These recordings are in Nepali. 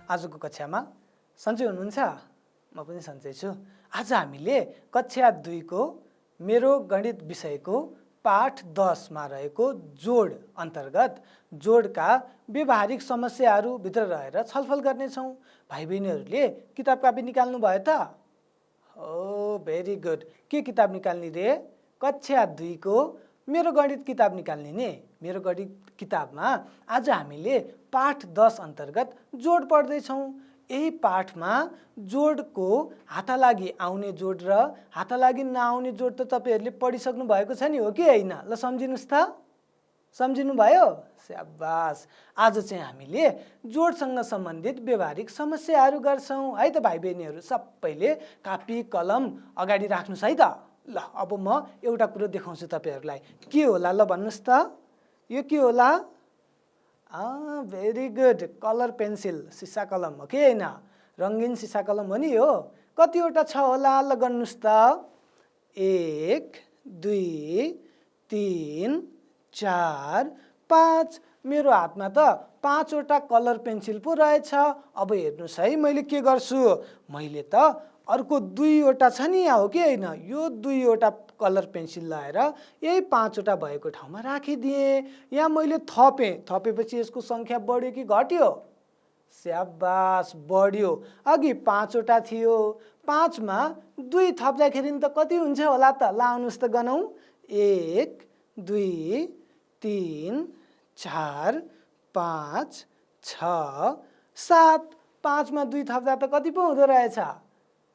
आजको कक्षामा सन्चै हुनुहुन्छ? म पनि सन्चै छु। आज हामीले कक्षा 2 को मेरो गणित विषयको पाठ 10 मा रहेको जोड अन्तर्गत जोडका व्यवहारिक समस्याहरू भित्र रहेर छलफल गर्नेछौँ। भाइ बहिनीहरूले किताब कापी निकाल्नु भयो त? ओ भेरी गुड। के किताब निकाल्ने रे? कक्षा 2 को मेरो गणित किताब निकाल्ने नि। मेरो गणित किताबमा आज हामीले पाठ 10 अन्तर्गत जोड पढ्दैछौँ। यही पाठमा जोडको हातालागी आउने जोड र हातालागी नआउने जोड त तपाईहरुले पढिसक्नु भएको छ नि, हो कि हैन? ल सम्झिनुस् त? सम्झिनु भयो? स्याबास। आज चाहिँ हामीले जोडसँग सम्बन्धित व्यवहारिक समस्याहरू गर्छौँ है त भाइ बहिनीहरू। सबैले कापी कलम अगाडि राख्नुस् है त। ल अब म एउटा कुरो देखाउँछु तपाईहरुलाई। के होला ल भन्नुस् त? यो के होला? Very good. कलर पेन्सिल, सिसा कलम हो कि हैन? रंगीन सिसा कलम हो नि यो। कतिवटा छ होला ल गर्नुस् त? 1 2 3 4 5। मेरो हातमा त 5 वटा कलर पेन्सिल पो रहेछ। अब हेर्नुस् है मैले के गर्छु। मैले त अर्को 2 वटा छ नि यहाँ, हो कि हैन? यो 2 वटा कलर पेन्सिल लाएर यही 5 वटा भएको ठाउँमा राखिदिए। यहाँ मैले थपेपछि यसको संख्या बढ्यो कि घट्यो? स्याबास, बढ्यो। अघि 5 वटा थियो, 5 मा 2 थप्दाखेरि त कति हुन्छ होला त? ल आउनुस् त गनौँ। 1 2 3 4 5 6 7। 5 मा 2 थप्दा त कति पो हुँदो रहेछ?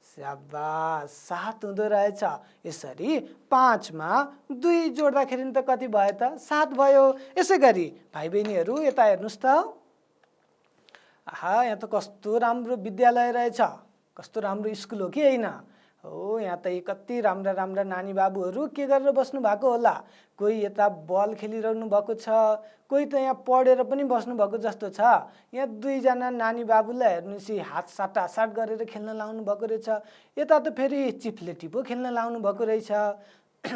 स्याबास, 7 हुँदो रहेछ। यसरी 5 मा 2 जोड्दाखेरि त कति भयो त? 7 भयो। यसै गरी भाइ बहिनीहरू यता हेर्नुस् त। आहा, यहाँ त कस्तो राम्रो विद्यालय रहेछ, कस्तो राम्रो स्कुल हो कि हैन? हो, यहाँ त कति राम्रा राम्रा नानी बाबुहरू के गरेर बस्नु भएको होला? कोही यता बल खेलिरहनु भएको छ, कोही त यहाँ पढेर पनि बस्नु भएको जस्तो छ। यहाँ 2 जना नानी बाबुलाई हेर्नुस्, हात साटासाट गरेर खेल्न लाउनु भएको रहेछ। यता त फेरि चिप्लेटी पो खेल्न लाउनु भएको रहेछ।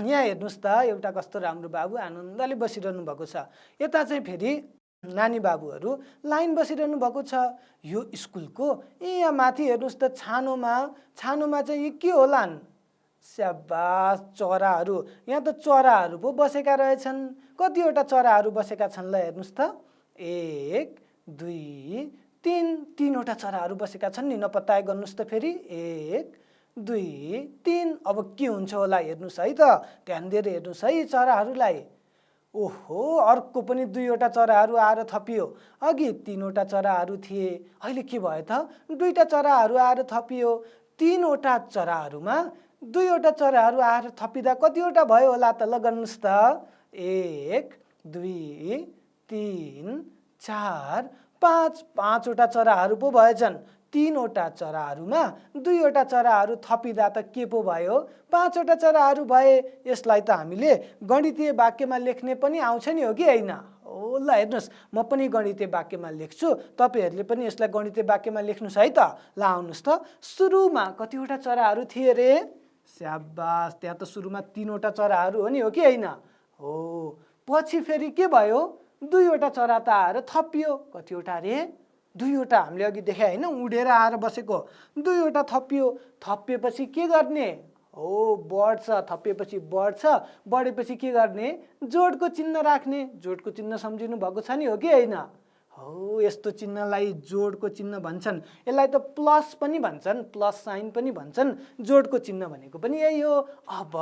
यहाँ हेर्नुस् त, एउटा कस्तो राम्रो बाबु आनन्दले बसिरहनु भएको छ। यता चाहिँ फेरि नानी बाबुहरू लाइन बसिरहनु भएको छ। यो स्कुलको यहाँ माथि हेर्नुस् त, छानोमा चाहिँ यो के होलान्? स्याबास, चराहरू। यहाँ त चराहरू पो बसेका रहेछन्। कतिवटा चराहरू बसेका छन् ल हेर्नुस् त? 1 2 3। 3 वटा चराहरू बसेका छन् नि, नपत्ताए गर्नुस् त फेरि। 1 2 3। अब के हुन्छ होला हेर्नुस् है त, ध्यान दिएर हेर्नुस् है चराहरूलाई। ओहो, अर्को पनि 2 वटा चराहरू आएर थपियो। अघि 3 वटा चराहरू थिए, अहिले के भयो त? 2 टा चराहरू आएर थपियो। 3 वटा चराहरूमा 2 वटा चराहरू आएर थपिदा कतिवटा भयो होला त? ल गर्नुस् त। 1 2 3 4 5। 5 वटा चराहरू पो भएछन्। 3 वटा चराहरूमा 2 वटा चराहरू थपिदा त के पो भयो? 5 वटा चराहरू भए। यसलाई त हामीले गणितीय वाक्यमा लेख्ने पनि आउँछ नि, हो कि हैन? ओ ल हेर्नुस्, म पनि गणितीय वाक्यमा लेख्छु, तपाईहरुले पनि यसलाई गणितीय वाक्यमा लेख्नुस् है त। ल आउनुस् त। सुरुमा कतिवटा चराहरू थिए रे? स्याबास, त्यहाँ त सुरुमा 3 वटा चराहरू हो नि, हो कि हैन? हो। पछि फेरि के भयो? 2 वटा चरा त आएर थपियो। कतिवटा रे? 2 वटा। हामीले अघि देखे हैन, उडेर आएर बसेको। 2 वटा थपियो। थपिएपछि के गर्ने? हो, बढ्छ। थपिएपछि बढ्छ, बढेपछि के गर्ने? जोडको चिन्ह राख्ने। जोडको चिन्ह सम्झिनु भएको छ नि, हो कि हैन? हो, यस्तो चिन्हलाई जोडको चिन्ह भन्छन्। यसलाई त प्लस पनि भन्छन्, प्लस साइन पनि भन्छन्। जोडको चिन्ह भनेको पनि यही हो। अब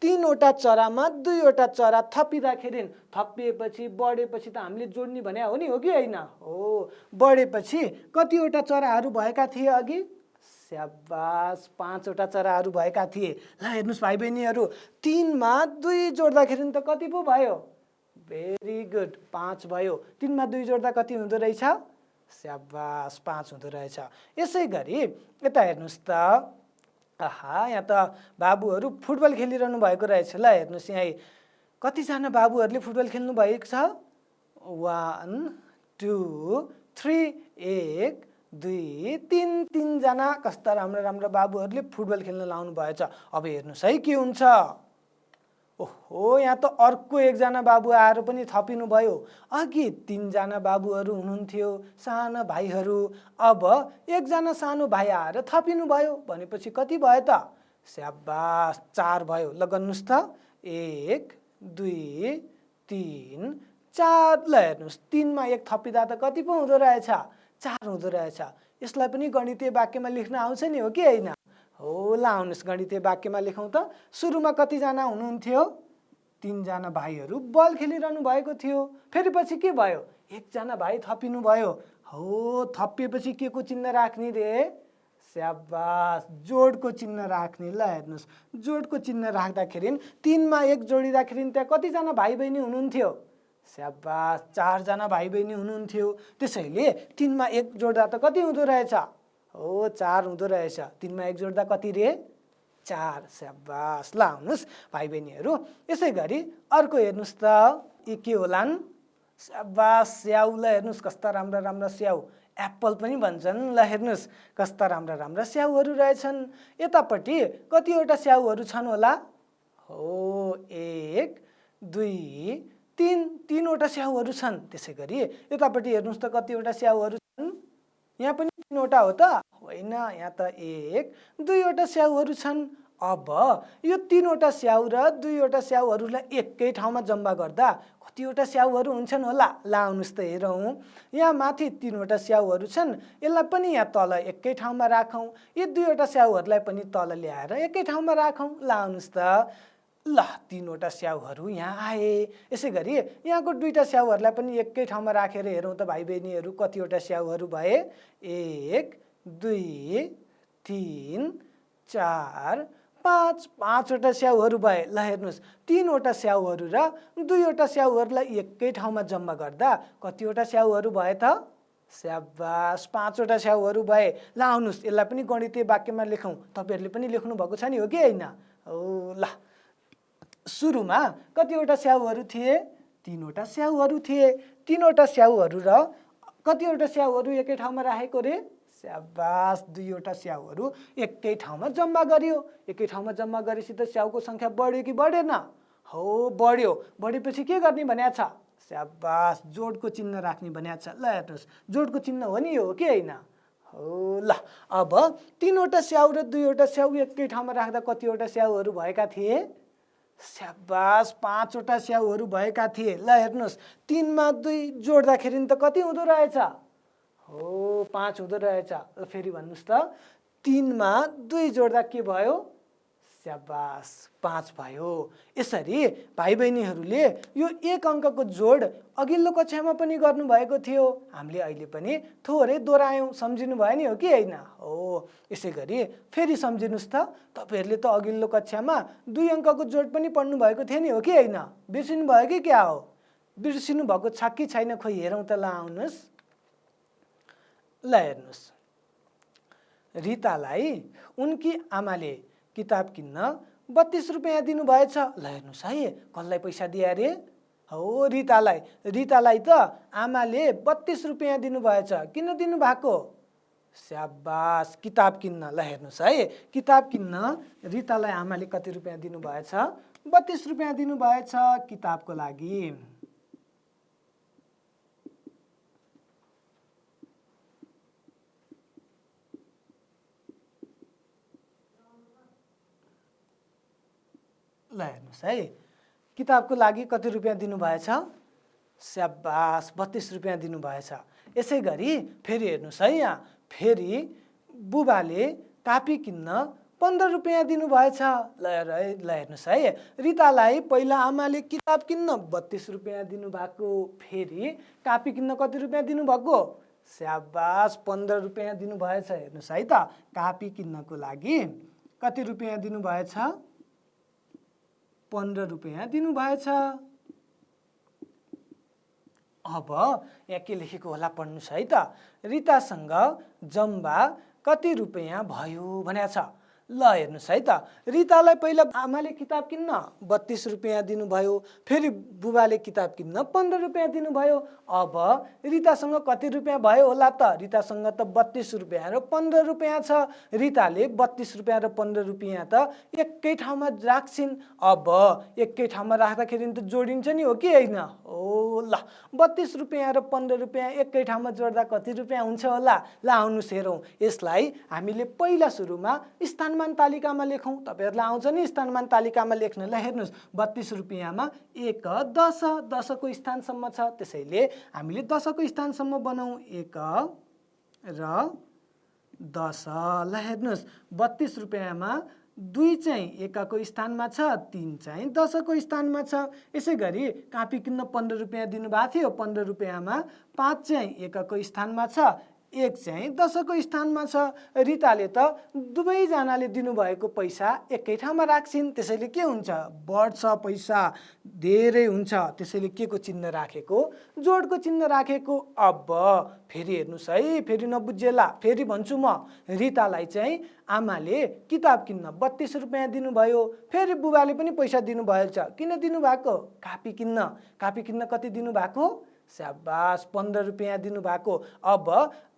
3 वटा चरामा 2 वटा चरा थपिएपछि बढेपछि त हामीले जोड्ने भने हो नि, हो कि हैन? हो, बढेपछि कतिवटा चराहरू भएका थिए अघि? स्याबास, 5 वटा चराहरू भएका थिए। ल हेर्नुस् भाइ बहिनीहरू, 3 मा 2 जोड्दाखेरि त कति पो भयो? भेरी गुड, 5 भयो। 3 मा 2 जोड्दा कति हुँदो रहेछ? स्याबास, 5 हुँदो रहेछ। यसै गरी यता हेर्नुस् त। आहा, यहाँ त बाबुहरू फुटबल खेलिरहनु भएको रहेछ। ल हेर्नुस् यहाँ, कतिजना बाबुहरूले फुटबल खेल्नु भएको छ? 1 2 3। 1 2 3। 3 जना कस्ता राम्रा राम्रा बाबुहरूले फुटबल खेल्न लाउनु भएछ। अब हेर्नुस् है के हुन्छ। ओहो, यहाँ त अर्को एकजना बाबु आएर पनि थपिनु भयो। अघि 3 जना बाबुहरू हुनुहुन्थ्यो, साना भाइहरू, अब एकजना सानो भाइ आएर थपिनु भयो भनेपछि कति भयो त? स्याबास, 4 भयो। ल गर्नुहोस् त, 1 2 3 4। ल हेर्नुहोस्, 3 मा 1 थपिँदा त कति पो हुँदो रहेछ? 4 हुँदो रहेछ। यसलाई पनि गणितीय वाक्यमा लेख्न आउँछ नि, हो कि होइन? हो, ल आउनुहोस् गणितीय वाक्यमा लेखौँ त। सुरुमा कतिजना हुनुहुन्थ्यो? 3 जना भाइहरू बल खेलिरहनु भएको थियो। फेरि पछि के भयो? 1 जना भाइ थपिनु भयो। हो, थपिएपछि के को चिन्ह राख्ने रे? स्याबास, जोडको चिन्ह राख्ने। ल हेर्नुहोस्, जोडको चिन्ह राख्दाखेरि 3 मा 1 जोडिँदाखेरि त्यहाँ कतिजना भाइ बहिनी हुनुहुन्थ्यो? स्याबास, 4 जना भाइ बहिनी हुनुहुन्थ्यो। त्यसैले 3 मा 1 जोड्दा त कति हुँदो रहेछ? हो, 4 हुँदो रहेछ। 3 मा 1 जोड्दा कति रे? 4। स्याबास। ल आउनुहोस् भाइ बहिनीहरू, यसै गरी अर्को हेर्नुहोस् त, यी के होलान्? स्याबास, स्याउ। ल हेर्नुहोस् कस्ता राम्रा राम्रा स्याउ, एप्पल पनि भन्छन्। ल हेर्नुहोस् कस्ता राम्रा राम्रा स्याउहरू रहेछन्। यतापट्टि कतिवटा स्याउहरू छन् होला? हो, 1 2 3, 3वटा स्याउहरू छन्। त्यसै गरी यतापट्टि हेर्नुहोस् त कतिवटा स्याउहरू छन्? यहाँ पनि 3वटा हो त? होइन, यहाँ त 1 2वटा स्याउहरू छन्। अब यो 3वटा स्याउ र 2वटा स्याउहरूलाई एकै ठाउँमा जम्मा गर्दा कतिवटा स्याउहरू हुन्छन् होला? ल आउनुहोस् त हेरौँ। यहाँ माथि 3वटा स्याउहरू छन्, यसलाई पनि यहाँ तल एकै ठाउँमा राखौँ। यी 2वटा स्याउहरूलाई पनि तल ल्याएर एकै ठाउँमा राखौँ। ल आउनुहोस् त। ल 3वटा स्याउहरू यहाँ आए। यसै गरी यहाँको 2टा स्याउहरूलाई पनि एकै ठाउँमा राखेर हेरौँ त भाइ बहिनीहरू कतिवटा स्याउहरू भए? 1 2 3 4 5, 5वटा स्याउहरू भए। ल हेर्नुहोस्, 3वटा स्याउहरू र 2वटा स्याउहरूलाई एकै ठाउँमा जम्मा गर्दा कतिवटा स्याउहरू भए त? स्याबास, 5वटा स्याउहरू भए। ल आउनुहोस् यसलाई पनि गणितीय वाक्यमा लेखौँ। तपाईँहरूले पनि लेख्नु भएको छ नि, हो कि होइन? हो, ल सुरुमा कतिवटा स्याउहरू थिए? 3वटा स्याउहरू थिए। 3वटा स्याउहरू र कतिवटा स्याउहरू एकै ठाउँमा राखेको रे? स्याबास, 2वटा स्याउहरू एकै ठाउँमा जम्मा गरियो। एकै ठाउँमा जम्मा गरेपछि त स्याउको सङ्ख्या बढ्यो कि बढेन? हो, बढ्यो। बढेपछि के गर्ने भनेको छ? स्याबास, जोडको चिन्ह राख्ने भनेको छ। ल हेर्नुहोस्, जोडको चिन्ह हो नि यो, हो कि होइन? हो, ल अब 3वटा स्याउ र 2वटा स्याउ एकै ठाउँमा राख्दा कतिवटा स्याउहरू भएका थिए? स्याबास, 5वटा स्याउहरू भएका थिए। ल हेर्नुहोस्, 3 मा 2 जोड्दाखेरि त कति हुँदो रहेछ? हो, 5 हुँदो रहेछ। ल फेरि भन्नुहोस् त, 3 मा 2 जोड्दा के भयो? स्याबास, 5 भयो। यसरी भाइ बहिनीहरूले यो 1 अङ्कको जोड अघिल्लो कक्षामा पनि गर्नुभएको थियो। हामीले अहिले पनि थोरै दोहोऱ्यायौँ, सम्झिनु भयो नि, हो कि होइन? हो, यसै गरी फेरि सम्झिनुहोस् त। तपाईँहरूले त अघिल्लो कक्षामा 2 अङ्कको जोड पनि पढ्नु भएको थियो नि, हो कि होइन? बिर्सिनु भयो कि क्या हो? बिर्सिनु भएको छ कि छैन खोइ हेरौँ त। ल आउनुहोस्। ल हेर्नुहोस्, रितालाई उनकी आमाले किताब किन्न 32 रुपियाँ दिनुभएछ। ल हेर्नुहोस् है, कसलाई पैसा दिए अरे? हो, रितालाई। रितालाई त आमाले 32 रुपियाँ दिनुभएछ। किन दिनुभएको? स्याबास, किताब किन्न। ल हेर्नुहोस् है, किताब किन्न रितालाई आमाले कति रुपियाँ दिनुभएछ? 32 रुपियाँ दिनुभएछ किताबको लागि। ल हेर्नुहोस् है, किताबको लागि कति रुपियाँ दिनुभएछ? स्याबास, 32 रुपियाँ दिनुभएछ। यसै गरी फेरि हेर्नुहोस् है, यहाँ फेरि बुबाले कापी किन्न 15 रुपियाँ दिनुभएछ। ल हेर्नुहोस् है, रितालाई पहिला आमाले किताब किन्न 32 रुपियाँ दिनुभएको, फेरि कापी किन्न कति रुपियाँ दिनुभएको? स्याबास, 15 रुपियाँ दिनुभएछ। हेर्नुहोस् है त, कापी किन्नको लागि कति रुपियाँ दिनुभएछ? 15 रुपियाँ दिनुभएछ। अब यहाँ के लेखेको होला पढ्नुहोस् है त। रितासँग जम्मा कति रुपियाँ भयो भनेको छ? ल हेर्नुहोस् है त, रितालाई पहिला आमाले किताब किन्न 32 रुपियाँ दिनुभयो, फेरि बुबाले किताब किन्न 15 रुपियाँ दिनुभयो। अब रितासँग कति रुपियाँ भयो होला त? रितासँग त 32 रुपियाँ र 15 रुपियाँ छ। रिताले 32 रुपियाँ र 15 रुपियाँ त एकै ठाउँमा राख्छिन्। अब एकै ठाउँमा राख्दाखेरि त जोडिन्छ नि, हो कि होइन? ओ ल, 32 रुपियाँ र 15 रुपियाँ एकै ठाउँमा जोड्दा कति रुपियाँ हुन्छ होला? ल आउनुहोस् हेरौँ। यसलाई हामीले पहिला सुरुमा स्थानमान तालिकामा लेखौँ। तपाईँहरूलाई आउँछ नि स्थानमान तालिकामा लेख्नलाई? हेर्नुहोस्, 32 रुपियाँमा 1 10, 10को स्थानसम्म छ, त्यसैले हामीले 10को स्थानसम्म बनाऊँ। 1 र 10। ल हेर्नुहोस्, 32 रुपियाँमा 2 चाहिँ 1 को स्थानमा छ, 3 चाहिँ 10 को स्थानमा छ। यसै गरी कापी किन्न 15 रुपियाँ दिनुभएको थियो, 15 रुपियाँमा 5 चाहिँ 1 को स्थानमा छ, 1 चाहिँ 10 को स्थानमा छ। रिताले त दुवैजनाले दिनुभएको पैसा एकै ठाउँमा राख्छिन्, त्यसैले के हुन्छ? बढ्छ, पैसा धेरै हुन्छ, त्यसैले के को चिन्ह राखेको? जोडको चिन्ह राखेको। अब फेरि हेर्नुहोस् है, फेरि नबुझेला, फेरि भन्छु म। रितालाई चाहिँ आमाले किताब किन्न 32 रुपियाँ दिनुभयो, फेरि बुबाले पनि पैसा दिनुभएछ। किन दिनुभएको? कापी किन्न। कापी किन्न कति दिनुभएको? स्याबास, 15 रुपियाँ दिनुभएको। अब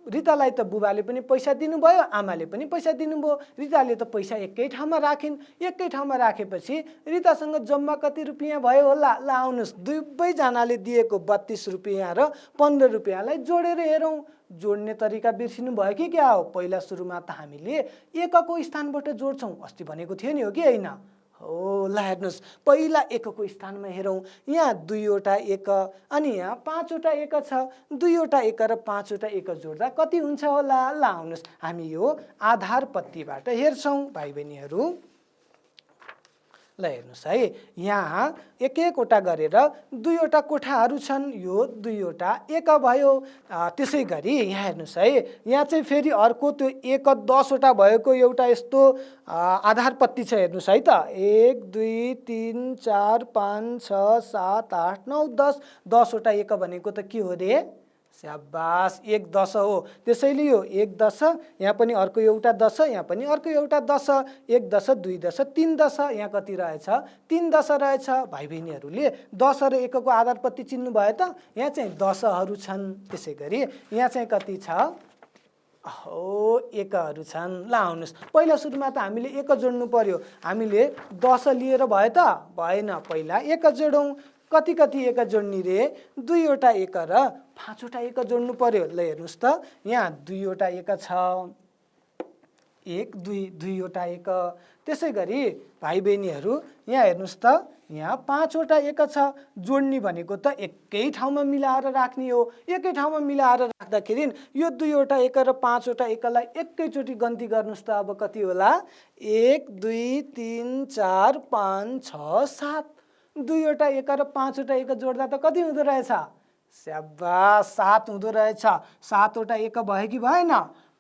रितालाई त बुबाले पनि पैसा दिनुभयो, आमाले पनि पैसा दिनुभयो। रिताले त पैसा एकै ठाउँमा राखिन्। एकै ठाउँमा राखेपछि रितासँग जम्मा कति रुपियाँ भयो होला? ल आउनुहोस्, दुवैजनाले दिएको 32 रुपियाँ र 15 रुपियाँलाई जोडेर हेरौँ। जोड्ने तरिका बिर्सिनु भयो कि क्या हो? पहिला सुरुमा त हामीले 1 को स्थानबाट जोड्छौँ, अस्ति भनेको थियो नि, हो कि होइन? हो, ल हेर्नुहोस्, पहिला 1 को स्थानमा हेरौँ। यहाँ 2 वटा 1 अनि यहाँ 5 वटा 1 छ। 2 वटा 1 र 5 वटा 1 जोड्दा कति हुन्छ होला? ल आउनुहोस्, हामी यो आधार पत्तीबाट हेर्छौँ भाइ बहिनीहरू। ल हेर्नुहोस् है, यहाँ एक एकवटा गरेर 2 वटा कोठाहरू छन्। यो 2 वटा 1 भयो। त्यसै गरी यहाँ हेर्नुहोस् है, यहाँ चाहिँ फेरि अर्को त्यो 1 10 वटा भएको एउटा यस्तो आधार पत्ती छ। हेर्नुहोस् है त, 1 2 3 4 5 6 7 8 9 10, 10 वटा 1 भनेको त के हो रे? स्याबास, 1 10 हो। त्यसैले यो 1 10, यहाँ पनि अर्को एउटा 10, यहाँ पनि अर्को एउटा 10, 1 10 2 10 3 10, यहाँ कति रहेछ? 3 10 रहेछ। भाइ बहिनीहरूले 10 र 1 को आधार पत्ती चिन्नु भयो त? यहाँ चाहिँ 10हरू छन्। त्यसै गरी यहाँ चाहिँ कति छ? हो, 1हरू छन्। ल आउनुहोस्, पहिला सुरुमा त हामीले 1 जोड्नु पर्यो। हामीले 10 लिएर भयो त? भएन, पहिला 1 जोडौँ। कति कति 1 जोड्ने रे? 2 वटा 1 र 5 वटा 1 जोड्नु पर्यो। ल हेर्नुहोस् त, यहाँ 2 वटा 1 छ, 1 2 2 वटा 1। त्यसै गरी भाइ बहिनीहरू यहाँ हेर्नुहोस् त, यहाँ 5 वटा 1 छ। जोड्ने भनेको त एकै ठाउँमा मिलाएर राख्ने हो। एकै ठाउँमा मिलाएर राख्दाखेरि यो 2 वटा 1 र 5 वटा 1 लाई एकैचोटि गन्ती गर्नुहोस् त। अब कति होला? 1 2 3 4 5 6 7। 2 वटा 1 र 5 वटा 1 जोड्दा त कति हुँदो रहेछ? स्याबास, 7 हुँदो रहेछ। 7 वटा 1 भयो कि भएन?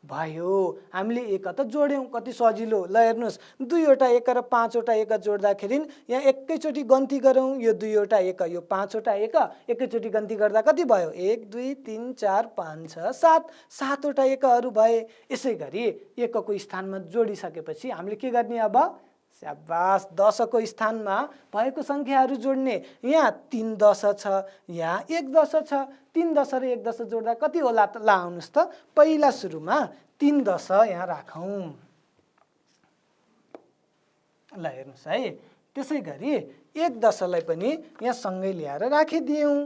भयो। हामीले 1 त जोड्यौँ, कति सजिलो। ल हेर्नुहोस्, 2 वटा 1 र 5 वटा 1 जोड्दाखेरि यहाँ एकैचोटि गन्ती गरौँ। यो 2 वटा 1, यो 5 वटा 1, एकैचोटि गन्ती गर्दा कति भयो? 1 2 3 4 5 6 7, 7 वटा 1हरू भए। यसै गरी 1 को स्थानमा जोडिसकेपछि हामीले के गर्ने अब? स्याबास, 10 को स्थानमा भएको सङ्ख्याहरू जोड्ने। यहाँ 3 10 छ, यहाँ 1 10 छ। 3 10 र 1 10 जोड्दा कति होला त? ल आउनुहोस् त, पहिला सुरुमा 3 10 यहाँ राखौँ। ल हेर्नुहोस् है, त्यसै गरी 1 10 लाई पनि यहाँ सँगै ल्याएर राखिदियौँ।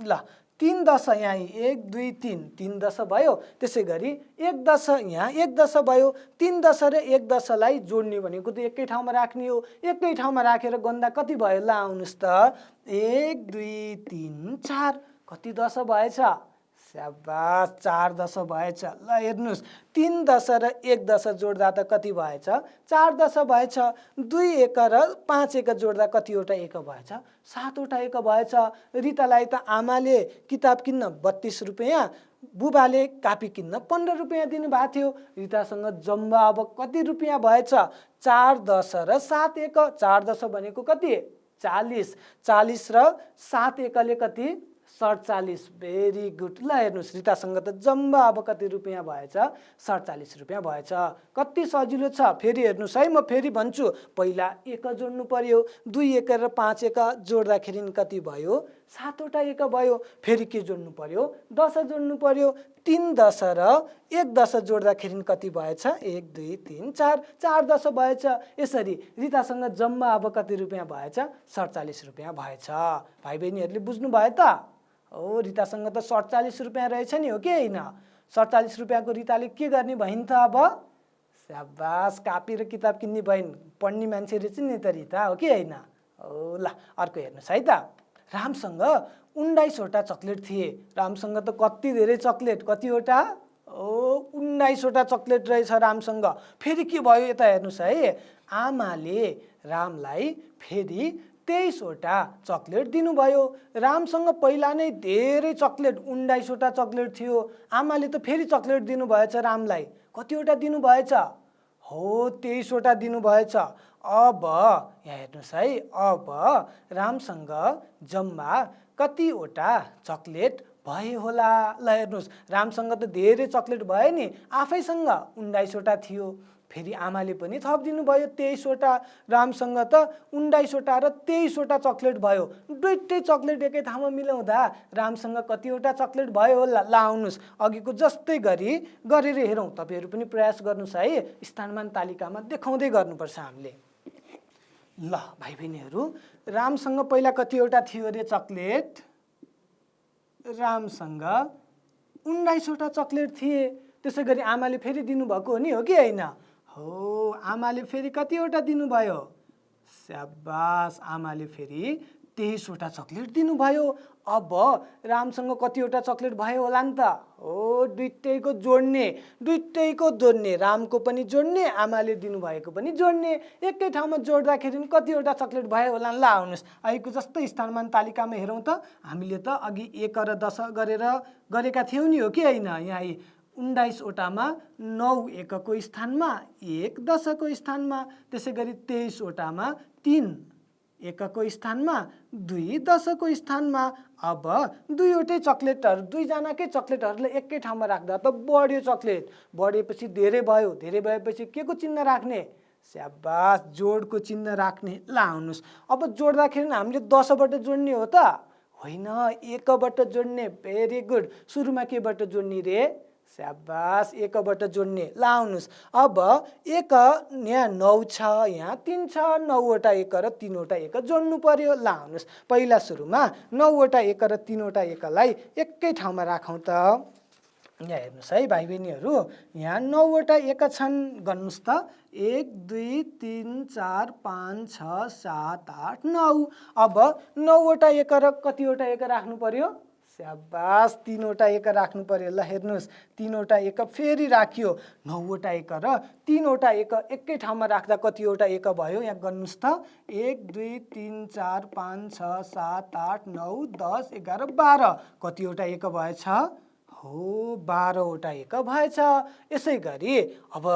ल 3 10 यहाँ 1 2 3, 3 10 भयो। त्यसै गरी 1 10 यहाँ 1 10 भयो। 3 10 र 1 10 लाई जोड्ने भनेको त एकै ठाउँमा राख्ने हो। एकै ठाउँमा राखेर गन्दा कति भयो? ल आउनुहोस् त, 1 2 3 4, कति 10 भएछ? स्याबास, 4 10 भएछ। ल हेर्नुहोस्, 3 10 र 1 10 जोड्दा त कति भएछ? 4 10 भएछ। 2 1 र 5 1 जोड्दा कतिवटा 1 भएछ? 7 वटा 1 भएछ। रितालाई त आमाले किताब किन्न 32 रुपियाँ, बुबाले कापी किन्न 15 रुपियाँ दिनुभएको थियो। रितासँग जम्मा अब कति रुपियाँ भएछ? 4 10 र 7 1। 4 10 भनेको कति? 40। 40 र 7 1 ले कति? 47। Very good. ल हेर्नुहोस् रितासँग त जम्मा अब कति रुपियाँ भएछ? 47 रुपियाँ भएछ। कति सजिलो छ। फेरि हेर्नुहोस् है, म फेरि भन्छु। पहिला 1 जोड्नु पर्यो। 2 1 र 5 1 जोड्दाखेरि कति भयो? 7वटा 1 भयो। फेरि के जोड्नु पर्यो? 10 जोड्नु पर्यो। 3 10 र 1 10 जोड्दाखेरि कति भएछ? 1 2 3 4 4 10 भएछ। यसरी रितासँग जम्मा अब कति रुपियाँ भएछ? 47 रुपियाँ भएछ। भाइ बहिनीहरूले बुझ्नु भयो त? हो, रितासँग त 47 रुपियाँ रहेछ नि, हो कि होइन? 47 रुपियाँको रिताले के गर्ने भइन् त अब? स्याबास, कापी र किताब किन्ने भइन्। पढ्ने मान्छे रहेछ नि त रिता, हो कि होइन? हो, ल अर्को हेर्नुहोस् है त। रामसँग 19वटा चक्लेट थिए। रामसँग त कति धेरै चक्लेट, कतिवटा? ओ 19वटा चक्लेट रहेछ रामसँग। फेरि के भयो यता हेर्नुहोस् है। आमाले रामलाई फेरि 23वटा चक्लेट दिनुभयो। रामसँग पहिला नै धेरै चक्लेट, 19वटा चक्लेट थियो। आमाले त फेरि चक्लेट दिनुभएछ रामलाई। कतिवटा दिनुभएछ? हो, 23वटा दिनुभएछ। अब यहाँ हेर्नुहोस् है, अब रामसँग जम्मा कतिवटा चक्लेट भए होला? ल हेर्नुहोस्, रामसँग त धेरै चक्लेट भयो नि, आफैसँग 19वटा थियो। फेरि आमाले पनि थपिदिनु भयो 23वटा। रामसँग त 19वटा र 23वटा चक्लेट भयो। दुईटै चक्लेट एकै ठाउँमा मिलाउँदा रामसँग कतिवटा चक्लेट भयो होला? ल आउनुहोस्, अघिको जस्तै गरी गरेर हेरौँ। तपाईँहरू पनि प्रयास गर्नुहोस् है। स्थानमान तालिकामा देखाउँदै गर्नुपर्छ हामीले। ल भाइ बहिनीहरू, रामसँग पहिला कतिवटा थियो अरे चक्लेट? रामसँग 19वटा चक्लेट थिए। त्यसै गरी आमाले फेरि दिनुभएको हो नि, हो कि होइन? हो, आमाले फेरि कतिवटा दिनुभयो? स्याबास, आमाले फेरि 23वटा चक्लेट दिनुभयो। अब रामसँग कतिवटा चक्लेट भयो होला नि त? हो, दुईटैको जोड्ने, रामको पनि जोड्ने, आमाले दिनुभएको पनि जोड्ने। एकै ठाउँमा जोड्दाखेरि कतिवटा चक्लेट भयो होला? ल आउनुहोस्, अहिलेको जस्तै स्थानमान तालिकामा हेरौँ त। हामीले त अघि 1 र 10 गरेका थियौँ नि, हो कि होइन? यहाँ 19वटामा 9 1को स्थानमा 1 10को स्थानमा, त्यसै गरी 23वटामा 3 1को स्थानमा 2 10को स्थानमा। अब दुईवटै चक्लेटहरू, दुईजनाकै चक्लेटहरूलाई एकै ठाउँमा राख्दा त बढ्यो चक्लेट। बढेपछि धेरै भयो, धेरै भएपछि के को चिन्ह राख्ने? स्याबास, जोडको चिन्ह राख्ने। ल आउनुहोस्, अब जोड्दाखेरि हामीले 10बाट जोड्ने हो त? होइन, 1बाट जोड्ने। Very good. सुरुमा केबाट जोड्ने रे? स्याबास, 1बाट जोड्ने। ल आउनुहोस्, अब 1 यहाँ 9 छ, यहाँ 3 छ। 9वटा 1 र 3वटा 1 जोड्नु पर्यो। ल आउनुहोस्, पहिला सुरुमा 9वटा 1 र 3वटा 1लाई एकै ठाउँमा राखौँ त। यहाँ हेर्नुहोस् है भाइ बहिनीहरू, यहाँ 9वटा 1 छन्। गर्नुहोस् त, 1 2 3 4 5 6 7 8 9। अब 9वटा 1 र कतिवटा 1 राख्नु पर्यो? स्याबास, 3वटा 1 राख्नु पर्यो। ल हेर्नुहोस्, 3वटा 1 फेरि राखियो। 9वटा 1 र 3वटा 1 एकै ठाउँमा राख्दा कतिवटा 1 भयो? यहाँ गर्नुहोस् त, 1 2 3 4 5 6 7 8 9 10 11 12। कतिवटा 1 भएछ? हो, 12वटा 1 भएछ। यसै गरी अब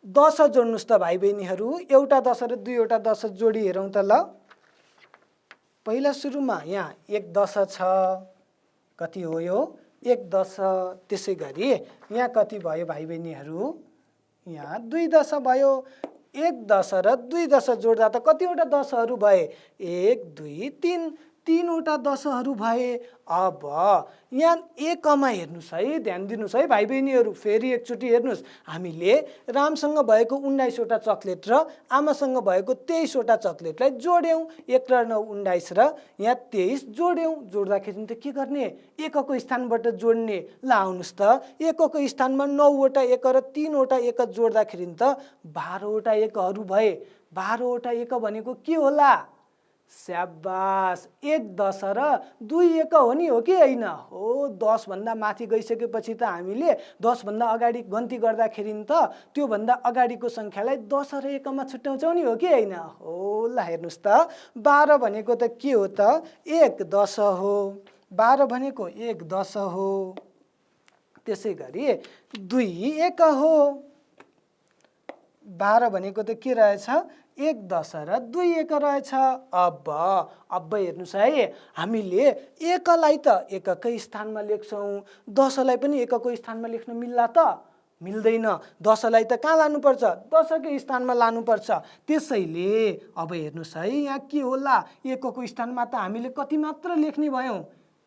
10 जोड्नुहोस् त भाइ बहिनीहरू। एउटा 10 र दुईवटा 10 जोडी हेरौँ त। ल पहिला सुरुमा यहाँ 1 10 छ। कति हो यो? 1 10। त्यसै गरी यहाँ कति भयो भाइ बहिनीहरू? यहाँ 2 10 भयो। 1 10 र 2 10 जोड्दा त कतिवटा 10हरू भए? 1 2 3। 3वटा 10हरू भए। अब यहाँ 1मा हेर्नुहोस् है, ध्यान दिनुहोस् है भाइ बहिनीहरू। फेरि एकचोटि हेर्नुहोस्, हामीले रामसँग भएको 19वटा चक्लेट र आमासँग भएको 23वटा चक्लेटलाई जोड्यौँ। 1 र 9 19 र यहाँ 23 जोड्यौँ। जोड्दाखेरि त के गर्ने? 1को स्थानबाट जोड्ने। ल आउनुहोस् त, 1को स्थानमा 9वटा 1 र 3वटा 1 जोड्दाखेरि त 12वटा 1हरू भए। 12वटा 1 भनेको के होला? स्याबास, 1 10 र 2 1 हो नि, हो कि होइन? हो, 10 भन्दा माथि गइसकेपछि त हामीले 10 भन्दा अगाडि गन्ती गर्दाखेरि त त्योभन्दा अगाडिको सङ्ख्यालाई 10 र 1 मा छुट्याउँछौँ नि, हो कि होइन? हो, ल हेर्नुहोस् त, 12 भनेको त के हो त? 1 10 हो। 12 भनेको 1 10 हो। त्यसै गरी 2 1 हो। 12 भनेको त के रहेछ? 1 10 र 2 1 रहेछ। अब हेर्नुस् है, हामीले एकलाई त एककै स्थानमा लेख्छौँ, 10लाई पनि एकको स्थानमा लेख्न मिल्ला त मिल्दैन। 10लाई त कहाँ लानुपर्छ? 10कै स्थानमा लानुपर्छ। त्यसैले अब हेर्नुस् है, यहाँ के होला? एकको स्थानमा त हामीले कति मात्र लेख्ने भयौँ?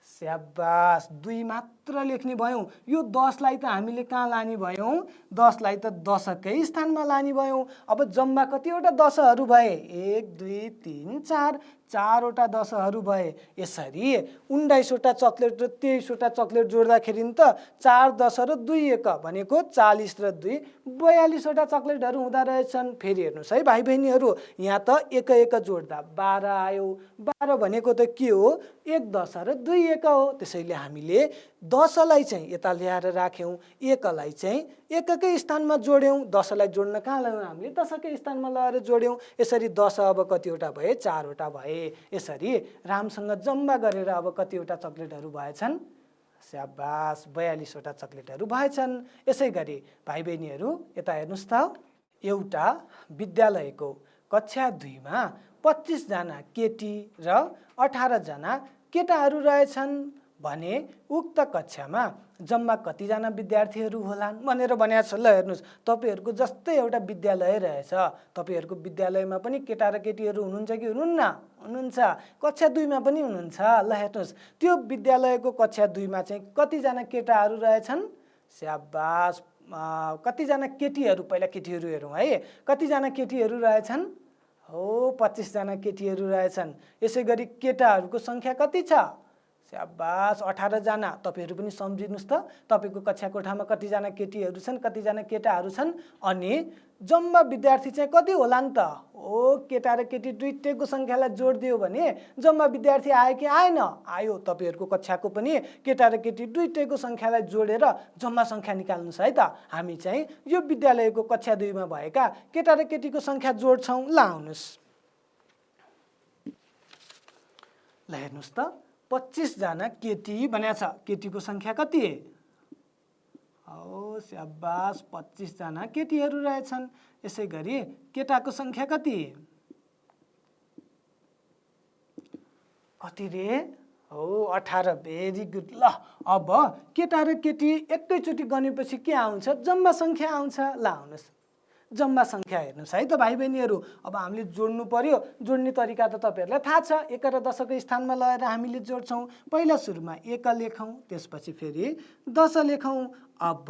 स्याबास, 2 मात्र लेख्ने भयौँ। यो 10लाई त हामीले कहाँ लाने भयौँ? 10लाई त 10कै स्थानमा लाने भयौँ। अब जम्मा कतिवटा 10हरू भए? 1 2 3 4, 4वटा 10हरू भए। यसरी 19वटा चक्लेट र 23वटा चक्लेट जोड्दाखेरि त 4 10 र 2 1 भनेको 40 र 2 42वटा चक्लेटहरू हुँदा रहेछन्। फेरि हेर्नुहोस् है भाइ बहिनीहरू, यहाँ त एक एक जोड्दा 12 आयो। 12 भनेको त के हो? 1 10 र 2 1 हो। त्यसैले हामीले 10लाई चाहिँ यता ल्याएर राख्यौँ, 1लाई चाहिँ एककै स्थानमा जोड्यौँ। 10लाई जोड्न कहाँ ल्यायौँ? हामीले 10कै स्थानमा लगाएर जोड्यौँ। यसरी 10 अब कतिवटा भए? 4वटा भए। यसरी रामसँग जम्मा गरेर अब कतिवटा चक्लेटहरू भएछन्? स्याबास, 42वटा चक्लेटहरू भएछन्। यसै गरी भाइ बहिनीहरू यता हेर्नुहोस् त, एउटा विद्यालयको कक्षा 2 मा 25 जना केटी र 18 जना केटाहरू रहेछन् भने उक्त कक्षामा जम्मा कतिजना विद्यार्थीहरू होलान् भनेर भनेको छ। ल हेर्नुहोस्, तपाईहरूको जस्तै एउटा विद्यालय रहेछ। तपाईहरूको विद्यालयमा पनि केटा र केटीहरू हुनुहुन्छ कि हुनुहुन्न? हुनुहुन्छ। कक्षा 2 मा पनि हुनुहुन्छ। ल हेर्नुहोस्, त्यो विद्यालयको कक्षा 2 मा चाहिँ कतिजना केटाहरू रहेछन्? स्याबास, कतिजना केटीहरू? पहिला केटीहरू हेरौँ है। कतिजना केटीहरू रहेछन्? हो, 25 जना केटीहरू रहेछन्। यसै गरी केटाहरूको सङ्ख्या कति छ? स्याबास, 18 जना। तपाईहरू पनि सम्झिनुस् त, तपाईको कक्षा कोठामा कतिजना केटीहरू छन्, कतिजना केटाहरू छन्, अनि जम्मा विद्यार्थी चाहिँ कति होलान् त? ओ, केटा र केटी दुईटैको सङ्ख्यालाई जोडिदियो भने जम्मा विद्यार्थी आयो कि आएन? आयो। तपाईहरूको कक्षाको पनि केटा र केटी दुईटैको सङ्ख्यालाई जोडेर जम्मा सङ्ख्या निकाल्नुस् है त। हामी चाहिँ यो विद्यालयको कक्षा 2 मा भएका केटा र केटीको सङ्ख्या जोड्छौँ। ल आउनुस्, ल हेर्नुहोस् त, 25 जना केटी भनेको छ। केटीको सङ्ख्या कति? हो, स्याबास, 25 जना केटीहरू रहेछन्। यसै गरी केटाको सङ्ख्या कति? कति रे? हो, 18। Very good. ल अब केटा र केटी एकैचोटि गनेपछि के आउँछ? जम्मा सङ्ख्या आउँछ। ल आउनुहोस्, जम्मा सङ्ख्या हेर्नुहोस् है त भाइ बहिनीहरू। अब हामीले जोड्नु पर्यो। जोड्ने तरिका त तपाईँहरूलाई थाहा छ। 1 र 10को स्थानमा लगाएर हामीले जोड्छौँ। पहिला सुरुमा 1 लेखौँ, त्यसपछि फेरि 10 लेखौँ। अब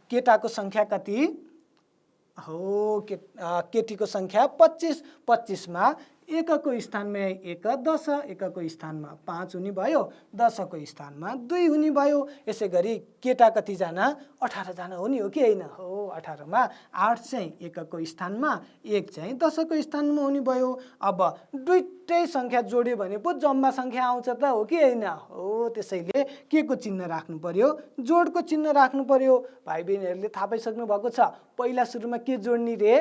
केटाको सङ्ख्या कति? हो, केटीको सङ्ख्या 25। 25 मा 1 को स्थानमा 1 10, 1 को स्थानमा 5 हुने भयो, 10 को स्थानमा 2 हुने भयो। यसै गरी केटा कतिजना? 18 जना हुने हो कि होइन? हो, 18 मा 8 चाहिँ 1 को स्थानमा, 1 चाहिँ 10 को स्थानमा हुने भयो। अब दुईटै सङ्ख्या जोड्यो भने पो जम्मा सङ्ख्या आउँछ त, हो कि होइन? हो, त्यसैले के को चिन्ह राख्नु पर्यो? जोडको चिन्ह राख्नु पर्यो। भाइ बहिनीहरूले थाहा पाइसक्नु भएको छ। पहिला सुरुमा के जोड्ने रे?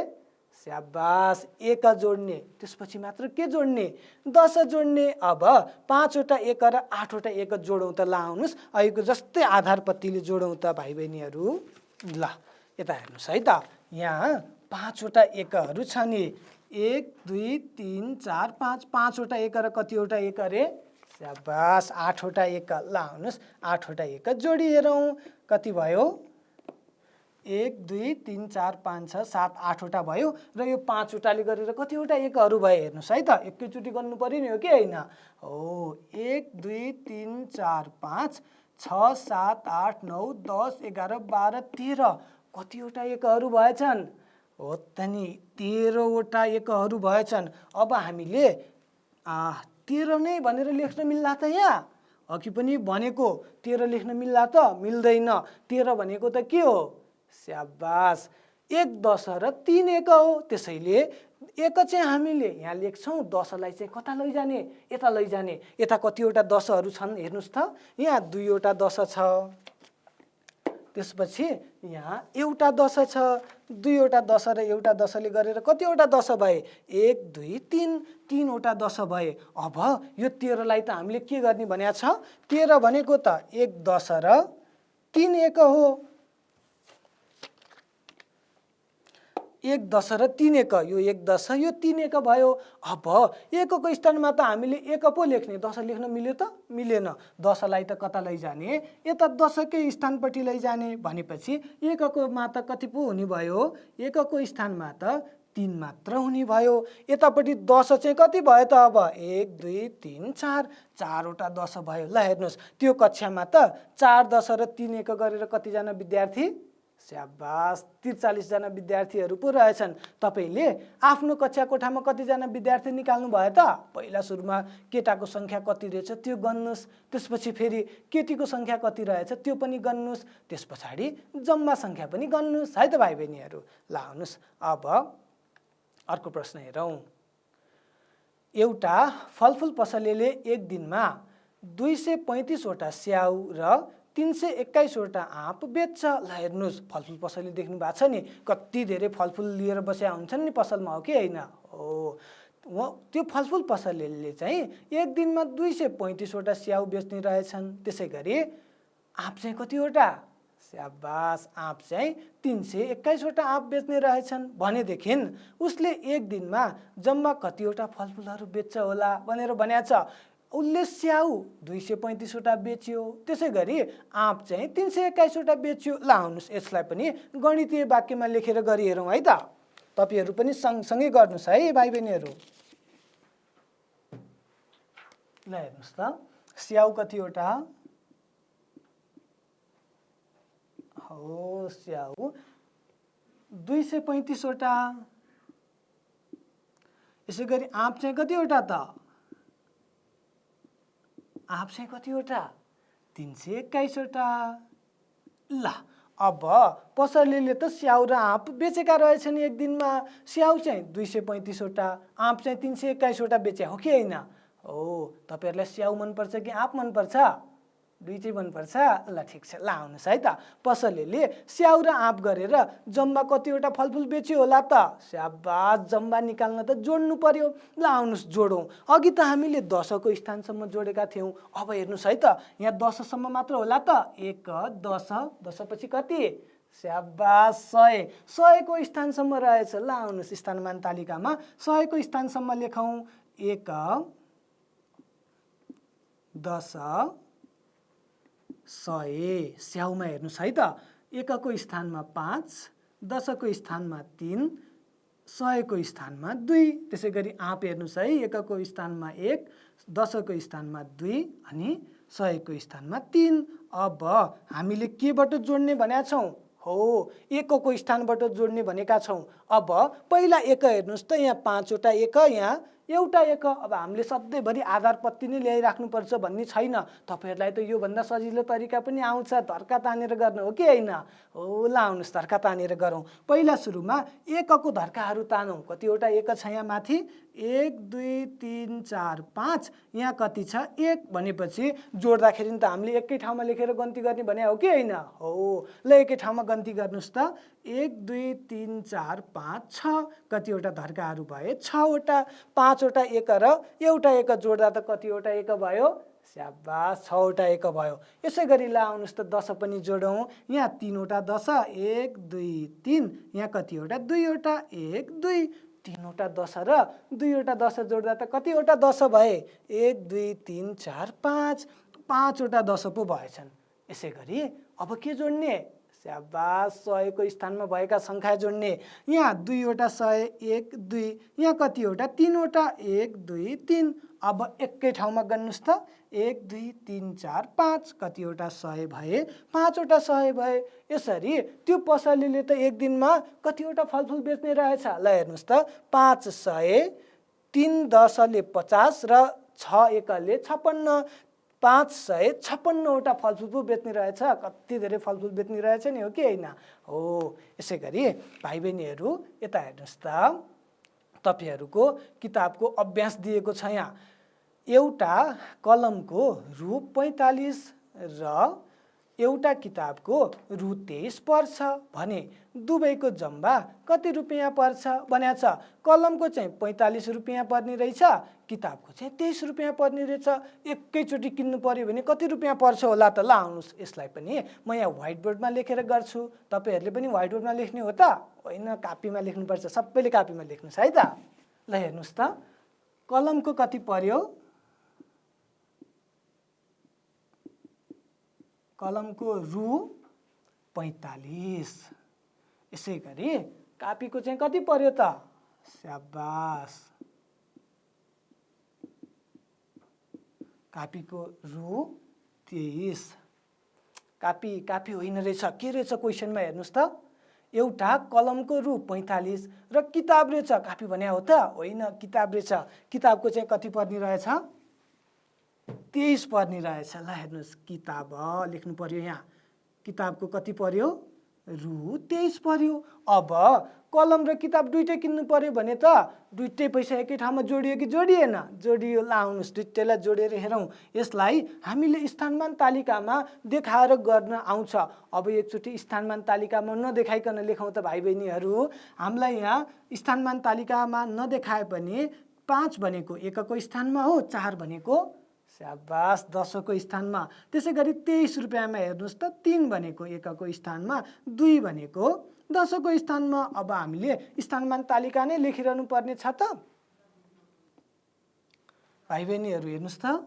स्याबास, 1 जोड्ने। त्यसपछि मात्र के जोड्ने? 10 जोड्ने। अब 5वटा 1 र 8वटा 1 जोडौँ त। ल आउनुहोस्, अहिलेको जस्तै आधार पत्तीले जोडौँ त भाइ बहिनीहरू। ल यता हेर्नुहोस् है त, यहाँ 5वटा 1हरू छ नि। 1 2 3 4 5, 5वटा 1 र कतिवटा 1 रे? स्याबास, 8वटा 1। ल आउनुहोस्, 8वटा 1 जोडी हेरौँ, कति भयो? 1 2 3 4 5 6 7 8वटा भयो। र यो 5वटाले गरेर कतिवटा 1हरू भए? हेर्नुहोस् है त, एकैचोटि गर्नु पर्यो नि, हो कि होइन? हो, 1 2 3 4 5 6 7 8 9 10 11 12 13 कतिवटा 1हरू भएछन्? हो त नि, 13वटा 1हरू भएछन्। अब हामीले 13 नै भनेर लेख्न मिल्ला त? यहाँ अघि पनि भनेको 13 लेख्न मिल्ला त? मिल्दैन। 13 भनेको त के हो? स्याबास, 1 10 र 3 1 हो। त्यसैले 1 चाहिँ हामीले यहाँ लेख्छौँ, 10लाई चाहिँ कता लैजाने? यता लैजाने। यता कतिवटा 10हरू छन् हेर्नुहोस् त, यहाँ 2वटा 10 छ। त्यसपछि यहाँ एउटा 10 छ। 2वटा 10 र एउटा 10ले गरेर कतिवटा 10 भए? 1 2 3, 3वटा 10 भए। अब यो 13लाई त हामीले के गर्ने भनेको छ? 13 भनेको त 1 10 र 3 1 हो। 1 10 र 3 1 यो 1 10 यो 3 1 भयो। अब 1 को स्थानमा त हामीले 1 पो लेख्ने, 10 लेख्न मिल्यो त मिलेन। 10 लाई त कता लैजाने, यता 10 कै स्थानपट्टि लैजाने भनेपछि 1 को मा त कति पो हुने भयो, 1 को स्थानमा त 3 मात्र हुने भयो। यतापट्टि 10 चाहिँ कति भयो त अब 1 2 3 4 चारवटा 10 भयो। ल हेर्नुहोस् त्यो कक्षामा त 4 10 र 3 1 गरेर कतिजना विद्यार्थी, स्याबास 43 जना विद्यार्थीहरू पो रहेछन्। तपाईले आफ्नो कक्षा कोठामा कतिजना विद्यार्थी निकाल्नु भयो त? पहिला सुरुमा केटाको संख्या कति रहेछ त्यो गन्नुस्, त्यसपछि फेरि केटीको संख्या कति रहेछ त्यो पनि गन्नुस्, त्यसपछि जम्मा संख्या पनि गन्नुस् है त भाइ बहिनीहरू। ल आउनुस् अब अर्को प्रश्न हेरौँ। एउटा फलफुल पसलेले एक दिनमा 235 वटा स्याउ र 321 वटा आँप बेच्छ। ल हेर्नुहोस् फलफुल पसले देख्नु भएको छ नि, कति धेरै फलफुल लिएर बसेका हुन्छन् नि पसलमा, हो कि होइन? हो, त्यो फलफुल पसलेले चाहिँ एक दिनमा 235 वटा स्याउ बेच्ने रहेछन्। त्यसै गरी आँप चाहिँ कतिवटा? स्याबास आँप चाहिँ 321 वटा आँप बेच्ने रहेछन् भनेदेखि उसले एक दिनमा जम्मा कतिवटा फलफुलहरू बेच्छ होला भनेर भनेको छ। उसले स्याउ 235 वटा बेच्यो, त्यसै गरी आँप चाहिँ 321 वटा बेच्यो। ल आउनुहोस् यसलाई पनि गणितीय वाक्यमा लेखेर गरी हेरौँ है त। तपाईहरु पनि सँगसँगै गर्नुस् है भाइ बहिनीहरू। ल हेर्नुस् त स्याउ कतिवटा हो, स्याउ 235 वटा। यसै गरी आँप चाहिँ कतिवटा त? आँप चाहिँ कतिवटा? 321 वटा। ल अब पसलेले त स्याउ र आँप बेचेका रहेछन् एक दिनमा। स्याउ चाहिँ 235 वटा, आँप चाहिँ 321 वटा बेचे हो कि होइन? हो, तपाईहरुलाई स्याउ मनपर्छ कि आँप मनपर्छ? दुईटै मनपर्छ। ल ठिक छ, ल आउनुस् है त। पसलेले स्याउ र आँप गरेर जम्मा कतिवटा फलफुल बेच्यो होला त? स्याबास, जम्मा निकाल्न त जोड्नु पर्यो। ल आउनुस् जोडौँ। अघि त हामीले 10 को स्थानसम्म जोडेका थियौं। अब हेर्नुस् है त, यहाँ 10 सम्म मात्र होला त? 1 10, 10 पछि कति? स्याबास 100, 100 को स्थानसम्म रहेछ। ल आउनुस् स्थानमान तालिकामा 100 को स्थानसम्म लेखौं। 1 10 100। स्याउमा हेर्नुस् है त, 1 को स्थानमा 5, 10 को स्थानमा 3, 100 को स्थानमा 2। त्यसै गरी आँप हेर्नुस् है, 1 को स्थानमा 1, 10 को स्थानमा 2 अनि 100 को स्थानमा 3। अब हामीले केबाट जोड्ने भनेका छौं? हो, 1 को स्थानबाट जोड्ने भनेका छौं। अब पहिला 1 हेर्नुस् त, यहाँ 5 वटा 1, यहाँ एउटा 1। अब हामीले सधैँभरि आधार पत्ती नै ल्याइराख्नु पर्छ भन्ने छैन। तपाईहरुलाई त यो भन्दा सजिलो तरिका पनि आउँछ, धर्का तानेर गर्न, हो कि हैन? हो, ल आउनुस् धर्का तानेर गरौँ। पहिला सुरुमा 1 को धर्काहरू तानौं। कतिवटा 1 छ यहाँ माथि? 1 2 3 4 5। यहाँ कति छ? 1 भनेपछि जोड्दाखेरि त हामीले एकै ठाउँमा लेखेर गन्ती गर्ने भने हो कि हैन? हो, ल एकै ठाउँमा गन्ती गर्नुस् त। 1 2 3 4 5 6। कतिवटा धर्काहरू भए? 6 वटा। 5 वटा 1 र एउटा 1 जोड्दा त कतिवटा 1 भयो? स्याबास, 6 वटा 1 भयो। यसै गरी ल आउनुस् त 10 पनि जोडौं। यहाँ 3 वटा 10, 1 2 3। यहाँ कतिवटा? 2 वटा, 1 2। 3 वटा 10 र 2 वटा 10 जोड्दा त कतिवटा 10 भए? 1 2 3 4 5। 5 वटा 10 पो भएछन्। यसै गरी अब के जोड्ने? स्याबास, 100 को स्थानमा भएका संख्या जोड्ने। यहाँ 2 वटा 100, 1 2। यहाँ कतिवटा? 3 वटा, 1 2 3। अब एकै ठाउँमा गर्नुस् त। 1 2 3 4 5। कतिवटा 100 भए? 5 वटा 100 भए। यसरी त्यो पसलेले त एक दिनमा कतिवटा फलफुल बेच्ने रहेछ? ल हेर्नुस् त, 5 100, 3 10 ले 50 र 6 1 ले 56। 556 वटा फलफुल पो बेच्ने रहेछ। कति धेरै फलफुल बेच्ने रहेछ नि, हो कि हैन? हो, यसै गरी भाइ बहिनीहरू यता हेर्नुस् त, तपाईहरुको किताबको अभ्यास दिएको छ यहाँ। एउटा कलमको रु 45 र एउटा किताबको रु 23 पर्छ भने दुवैको जम्मा कति रुपैयाँ पर्छ भनेको छ। कलमको चाहिँ 45 रुपैयाँ पर्ने रहेछ, किताबको चाहिँ 23 रुपियाँ पर्ने रहेछ। एकैचोटि किन्नु पर्यो भने कति रुपियाँ पर्छ होला त? ल आउनुहोस्, यसलाई पनि म यहाँ व्हाइट बोर्डमा लेखेर गर्छु। तपाईँहरूले पनि व्हाइट बोर्डमा लेख्ने हो त? होइन, कापीमा लेख्नुपर्छ। सबैले कापीमा लेख्नुहोस् है त। ल हेर्नुहोस् त, कलमको कति पर्यो? कलमको रु 45। यसै गरी कापीको चाहिँ कति पर्यो त? स्याबास, कापीको रु 23। कापी होइन रहेछ, के रहेछ क्वेसनमा हेर्नुहोस् त। एउटा कलमको रु 45 र किताब रहेछ। कापी भन्या हो त? होइन, किताब रहेछ। किताबको चाहिँ कति पर्ने रहेछ? 23 पर्ने रहेछ। ल हेर्नुहोस्, किताब लेख्नु पर्यो यहाँ। किताबको कति पर्यो? रु 23 पर्यो। अब कलम र किताब दुइटै किन्नु पर्यो भने त दुइटै पैसा एकै ठाउँमा जोडियो कि जोडिएन? जोडियो। ल आउनुहोस्, दुइटैलाई जोडेर हेरौँ। यसलाई हामीले स्थानमान तालिकामा देखाएर गर्न आउँछ। अब एकचोटि स्थानमान तालिकामा नदेखाइकन लेखौँ त भाइ बहिनीहरू। हामीलाई यहाँ स्थानमान तालिकामा नदेखाए पनि 5 भनेको एकको स्थानमा हो, 4 भनेको स्याबास 10को स्थानमा। त्यसै गरी 23 रुपियाँमा हेर्नुहोस् त, 3 भनेको एकको स्थानमा, 2 भनेको 10को स्थानमा। अब हामीले स्थानमान तालिका नै लेखिरहनु पर्ने छ त भाइ बहिनीहरू। हेर्नुहोस् त,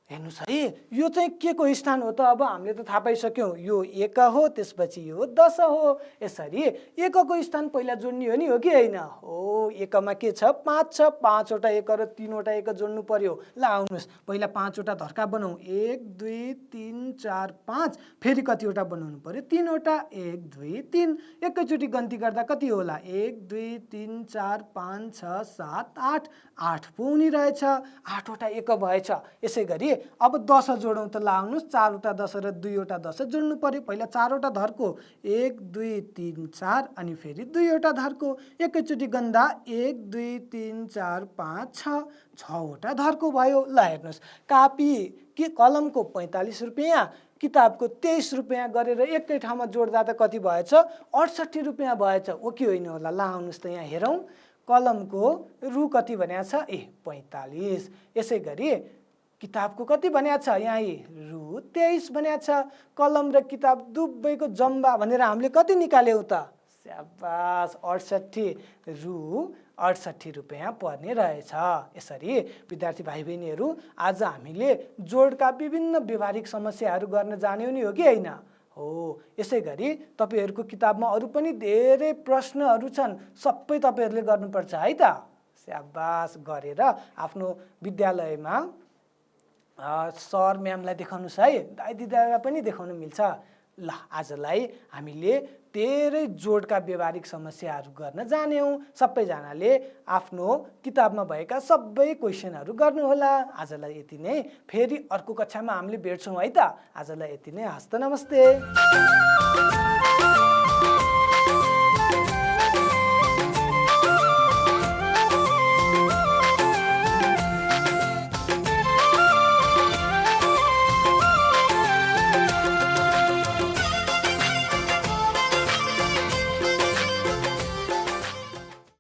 हेर्नुहोस् है, यो चाहिँ के को स्थान हो त? अब हामीले त थाहा पाइसक्यौँ, यो 1 हो, त्यसपछि यो 10 हो। यसरी एकको स्थान पहिला जोड्ने हो नि, हो कि होइन? हो, एकमा के छ? 5 छ। 5 वटा एक र 3 वटा एक जोड्नु पर्यो। ल आउनुहोस्, पहिला 5 वटा धर्का बनाऊ। 1 2 3 4 5। फेरि कतिवटा बनाउनु पर्यो? 3 वटा। 1 2 3। एकैचोटि गन्ती गर्दा कति होला? 1 2 3 4 5 6 7 8। 8 पुग्ने रहेछ। 8 वटा एक भएछ। यसै गरी अब 10 जोडौँ त। ल आउनुहोस्, 4 वटा 10 र 2 वटा 10 जोड्नु पर्यो। पहिला 4 वटा धर्को, 1 2 3 4, अनि फेरि 2 वटा धर्को। एकैचोटि गन्दा 1 2 3 4 5 6। 6 वटा धर्को भयो। ल हेर्नुहोस्, कापी कि कलमको 45 रुपियाँ, किताबको 23 रुपियाँ गरेर एकै ठाउँमा जोड्दा त कति भएछ? 68 रुपियाँ भएछ। हो कि होइन होला? ल आउनुहोस् त, यहाँ हेरौँ। कलमको रु कति भन्या छ? 45। यसै गरी किताबको कति भन्या छ? यहाँ रु 23 भन्या छ। कलम र किताब दुवैको जम्बा भनेर हामीले कति निकाल्यौँ त? स्याबास, 68। रु 68 रुपियाँ पर्ने रहेछ। यसरी विद्यार्थी भाइ बहिनीहरू, आज हामीले जोडका विभिन्न व्यवहारिक समस्याहरू गर्न जान्यौँ नि, हो कि होइन? हो, यसै गरी तपाईँहरूको किताबमा अरू पनि धेरै प्रश्नहरू छन्, सबै तपाईँहरूले गर्नुपर्छ है त। स्याबास, गरेर आफ्नो विद्यालयमा सर म्यामलाई देखाउनुहोस् है, दाइ दिदीलाई पनि देखाउन मिल्छ। ल आजलाई हामीले धेरै जोडका व्यवहारिक समस्याहरू गर्न जान्यौँ। सबैजनाले आफ्नो किताबमा भएका सबै क्वेसनहरू गर्नुहोला। आजलाई यति नै, फेरि अर्को कक्षामा हामीले भेट्छौँ है त। आजलाई यति नै, हस्त नमस्ते।